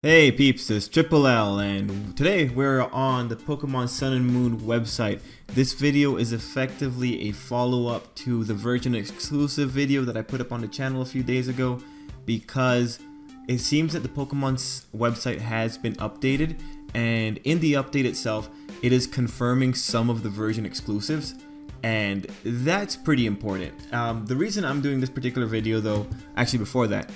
Hey peeps, it's Tripl-L and today we're on the Pokemon Sun and Moon website. This video is effectively a follow-up to the version exclusive video that I put up on the channel a few days ago because it seems that the Pokemon's website has been updated, and in the update itself it is confirming some of the version exclusives, and that's pretty important. The reason I'm doing this particular video though, actually before that,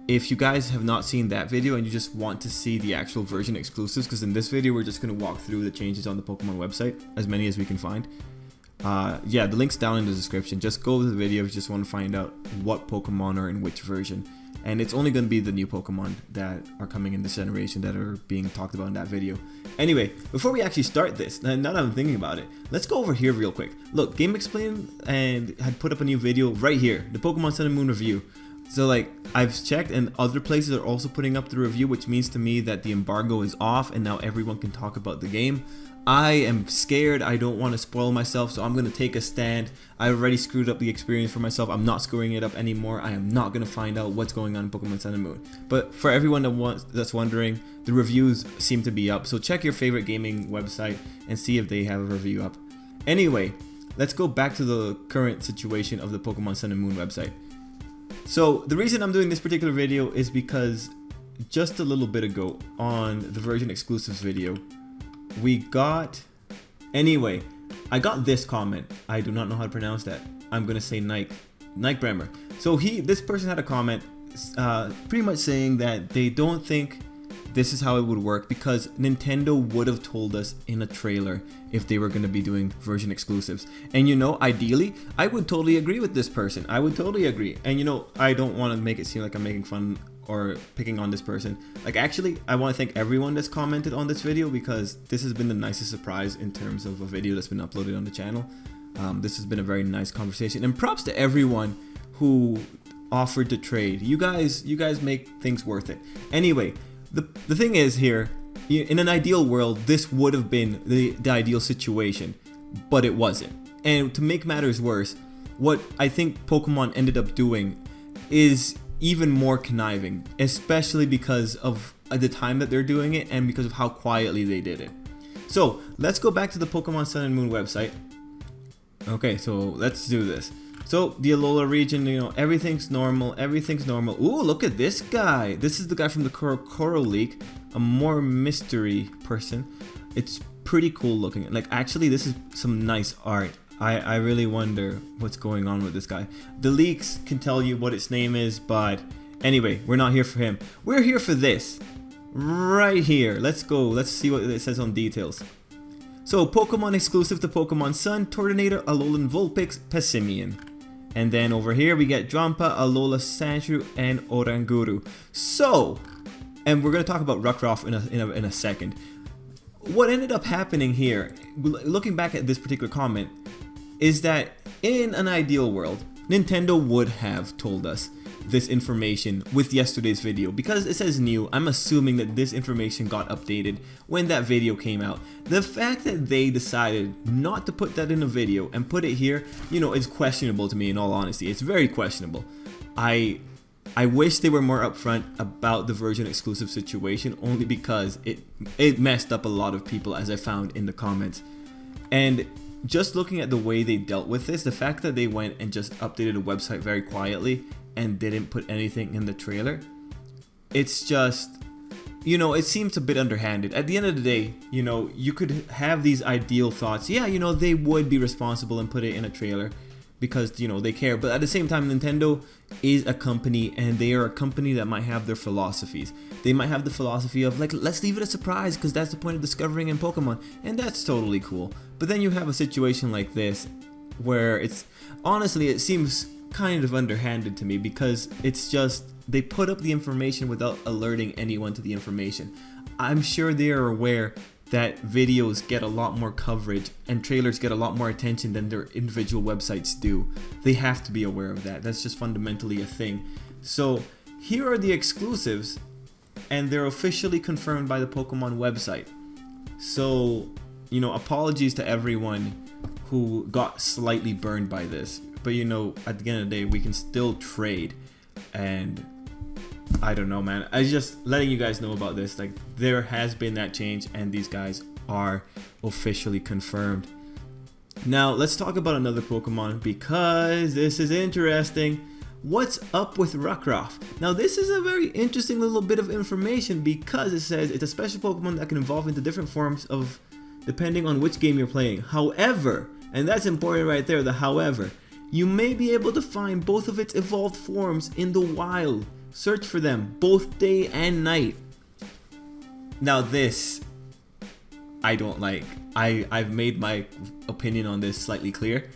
if you guys have not seen that video and you just want to see the actual version exclusives, because in this video we're just going to walk through the changes on the Pokemon website, as many as we can find. Yeah, the link's down in the description. Just go to the video if you just want to find out what Pokemon are in which version. And it's only going to be the new Pokemon that are coming in this generation that are being talked about in that video. Anyway, before we actually start this, now that I'm thinking about it, let's go over here real quick. Look, Game Explain and had put up a new video right here, the Pokemon Sun and Moon review. So like, I've checked and other places are also putting up the review, which means to me that the embargo is off and now everyone can talk about the game. I am scared. I don't want to spoil myself, so I'm going to take a stand. I already screwed up the experience for myself. I'm not screwing it up anymore. I am not going to find out what's going on in Pokemon Sun and Moon. But for everyone that's wondering, the reviews seem to be up. So check your favorite gaming website and see if they have a review up. Anyway, let's go back to the current situation of the Pokemon Sun and Moon website. So the reason I'm doing this particular video is because just a little bit ago on the version exclusives video, I got this comment. I do not know how to pronounce that. I'm gonna say Nike Bremer. So this person had a comment pretty much saying that they don't think this is how it would work because Nintendo would have told us in a trailer if they were going to be doing version exclusives. And you know, ideally, I would totally agree with this person. I would totally agree. And you know, I don't want to make it seem like I'm making fun or picking on this person. Like, actually, I want to thank everyone that's commented on this video because this has been the nicest surprise in terms of a video that's been uploaded on the channel. This has been a very nice conversation, and props to everyone who offered to trade. You guys make things worth it. Anyway, the thing is here, in an ideal world, this would have been the ideal situation, but it wasn't. And to make matters worse, what I think Pokemon ended up doing is even more conniving, especially because of the time that they're doing it and because of how quietly they did it. So let's go back to the Pokemon Sun and Moon website. Okay, so let's do this. So the Alola region, you know, everything's normal. Ooh, look at this guy. This is the guy from the Coral League, a more mystery person. It's pretty cool looking. Like, actually, this is some nice art. I really wonder what's going on with this guy. The leaks can tell you what its name is, but anyway, we're not here for him. We're here for this. Right here. Let's go. Let's see what it says on details. So, Pokemon exclusive to Pokemon Sun, Tornador, Alolan Vulpix, Passimian. And then over here we get Drampa, Alola Sandshrew, and Oranguru. So, and we're going to talk about Rockruff in a second. What ended up happening here, looking back at this particular comment, is that in an ideal world, Nintendo would have told us this information with yesterday's video. Because it says new, I'm assuming that this information got updated when that video came out. The fact that they decided not to put that in a video and put it here, you know, is questionable to me, in all honesty. It's very questionable. I wish they were more upfront about the version exclusive situation, only because it messed up a lot of people, as I found in the comments. And just looking at the way they dealt with this, the fact that they went and just updated a website very quietly and didn't put anything in the trailer, it's just, you know, it seems a bit underhanded. At the end of the day, you know, you could have these ideal thoughts. Yeah, you know, they would be responsible and put it in a trailer because, you know, they care. But at the same time, Nintendo is a company, and they are a company that might have their philosophies. They might have the philosophy of, like, let's leave it a surprise because that's the point of discovering in Pokemon, and that's totally cool. But then you have a situation like this where it's, honestly, it seems kind of underhanded to me because it's just, they put up the information without alerting anyone to the information. I'm sure they are aware that videos get a lot more coverage and trailers get a lot more attention than their individual websites do. They have to be aware of that. That's just fundamentally a thing. So here are the exclusives, and they're officially confirmed by the Pokemon website. So, you know, apologies to everyone who got slightly burned by this. But you know, at the end of the day, we can still trade. And I don't know, man. I just letting you guys know about this. Like, there has been that change, and these guys are officially confirmed. Now, let's talk about another Pokemon because this is interesting. What's up with Rockruff? Now, this is a very interesting little bit of information because it says it's a special Pokemon that can evolve into different forms of depending on which game you're playing. However, and that's important right there, the however, you may be able to find both of its evolved forms in the wild. Search for them both day and night. Now this, I don't like. I've made my opinion on this slightly clear.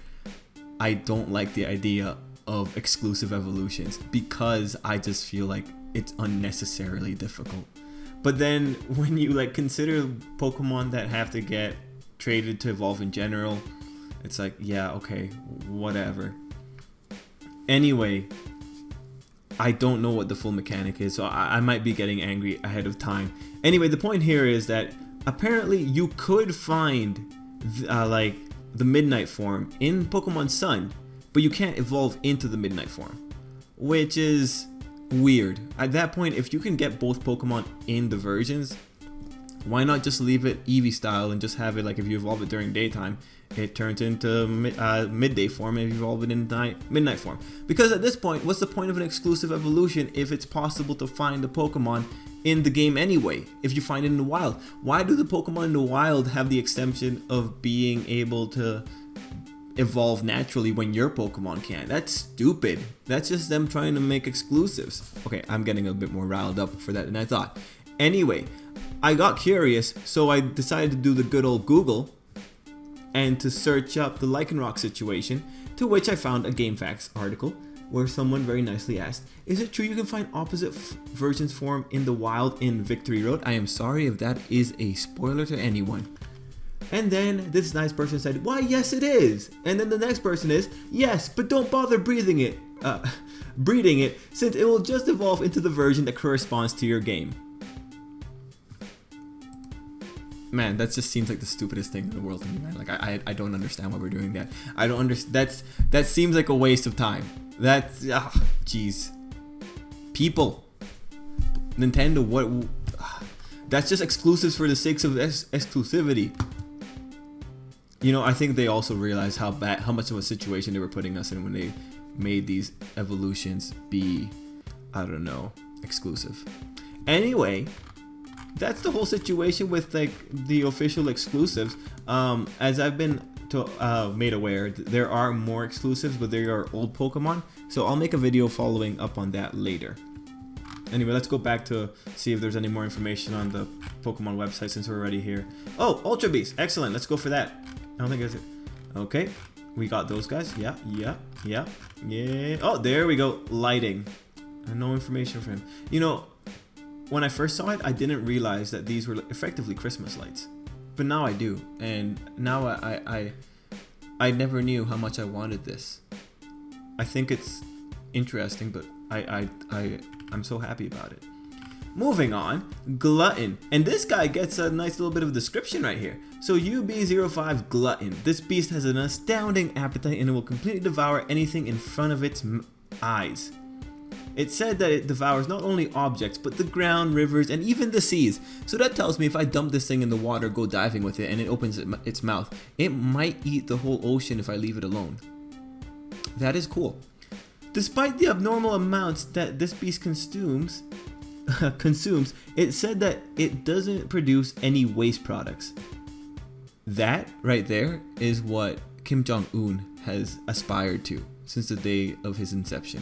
I don't like the idea of exclusive evolutions because I just feel like it's unnecessarily difficult. But then when you like consider Pokemon that have to get traded to evolve in general, it's like, yeah, okay, whatever. Anyway, I don't know what the full mechanic is, so I might be getting angry ahead of time. Anyway, the point here is that apparently you could find like the Midnight form in Pokemon Sun, but you can't evolve into the Midnight form, which is weird. At that point, if you can get both Pokemon in the versions, why not just leave it Eevee style and just have it like if you evolve it during daytime, it turns into midday form, and if you evolve it in midnight form. Because at this point, what's the point of an exclusive evolution if it's possible to find the Pokemon in the game anyway, if you find it in the wild? Why do the Pokemon in the wild have the exemption of being able to evolve naturally when your Pokemon can't? That's stupid. That's just them trying to make exclusives. Okay, I'm getting a bit more riled up for that than I thought. Anyway, I got curious, so I decided to do the good old Google and to search up the Lycanroc situation, to which I found a GameFAQs article where someone very nicely asked, is it true you can find opposite versions form in the wild in Victory Road? I am sorry if that is a spoiler to anyone. And then this nice person said, why, yes it is. And then the next person is, yes, but don't bother breeding it since it will just evolve into the version that corresponds to your game. Man, that just seems like the stupidest thing in the world to me, man. Like, I don't understand why we're doing that. I don't understand. That seems like a waste of time. That's, jeez. People. Nintendo, what? That's just exclusives for the sake of exclusivity. You know, I think they also realized how much of a situation they were putting us in when they made these evolutions be, I don't know, exclusive. Anyway, that's the whole situation with like the official exclusives. As I've been made aware, there are more exclusives, but they are old Pokemon, so I'll make a video following up on that later. Anyway, let's go back to see if there's any more information on the Pokemon website since we're already here. Oh, Ultra Beast, excellent. Let's go for that. I don't think that's it. Okay, we got those guys. Yeah. Oh, there we go. Lighting. No information for him. You know, when I first saw it, I didn't realize that these were effectively Christmas lights, but now I do, and now I never knew how much I wanted this. I think it's interesting, but I'm so happy about it. Moving on, Glutton, and this guy gets a nice little bit of description right here. So UB05 Glutton, this beast has an astounding appetite and it will completely devour anything in front of its eyes. It said that it devours not only objects, but the ground, rivers, and even the seas. So that tells me if I dump this thing in the water, go diving with it, and it opens its mouth, it might eat the whole ocean if I leave it alone. That is cool. Despite the abnormal amounts that this beast consumes, it said that it doesn't produce any waste products. That right there is what Kim Jong-un has aspired to since the day of his inception.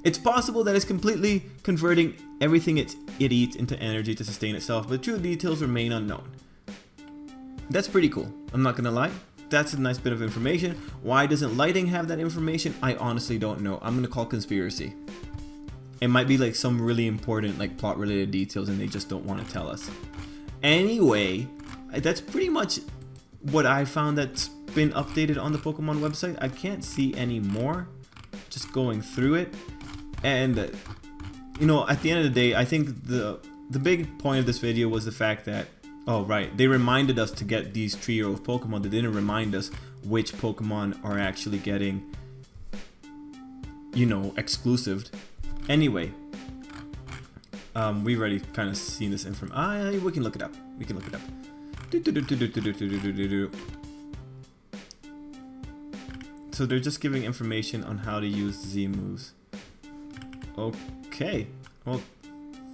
It's possible that it's completely converting everything it eats into energy to sustain itself, but true details remain unknown. That's pretty cool, I'm not gonna lie. That's a nice bit of information. Why doesn't Lighting have that information? I honestly don't know. I'm gonna call conspiracy. It might be like some really important like plot related details and they just don't want to tell us. Anyway, that's pretty much what I found that's been updated on the Pokemon website. I can't see any more. Just going through it. And you know, at the end of the day, I think the big point of this video was the fact that, oh right, they reminded us to get these trio of Pokemon. They didn't remind us which Pokemon are actually getting, you know, exclusived. Anyway, we've already kind of seen this information. We can look it up. We can look it up. So they're just giving information on how to use Z moves. Okay, well,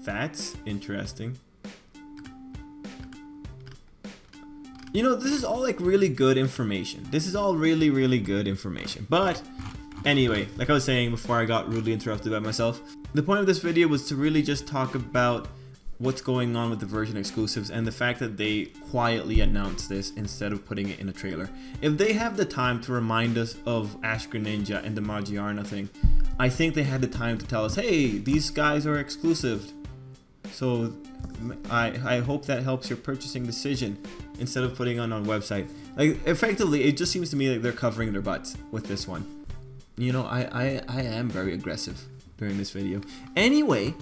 that's interesting. You know, this is all like really good information. This is all really, really good information. But anyway, like I was saying before I got rudely interrupted by myself, the point of this video was to really just talk about what's going on with the version exclusives and the fact that they quietly announced this instead of putting it in a trailer. If they have the time to remind us of Ash Greninja and the Magiarna thing, I think they had the time to tell us, hey, these guys are exclusive. So I hope that helps your purchasing decision instead of putting it on a website. Like, effectively, it just seems to me like they're covering their butts with this one. You know, I am very aggressive during this video. Anyway,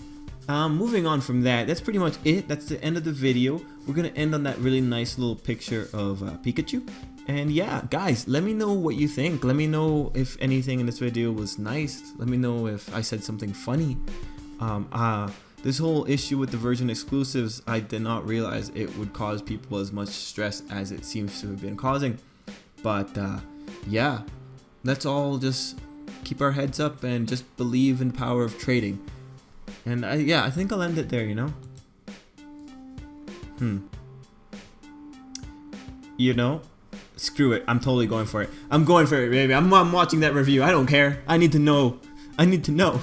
moving on from that, that's pretty much it. That's the end of the video. We're gonna end on that really nice little picture of Pikachu. And yeah, guys, let me know what you think. Let me know if anything in this video was nice. Let me know if I said something funny. This whole issue with the version exclusives, I did not realize it would cause people as much stress as it seems to have been causing. But yeah, let's all just keep our heads up and just believe in the power of trading. And yeah, I think I'll end it there, you know? You know? Screw it. I'm totally going for it. I'm going for it, baby. I'm watching that review. I don't care. I need to know. I need to know.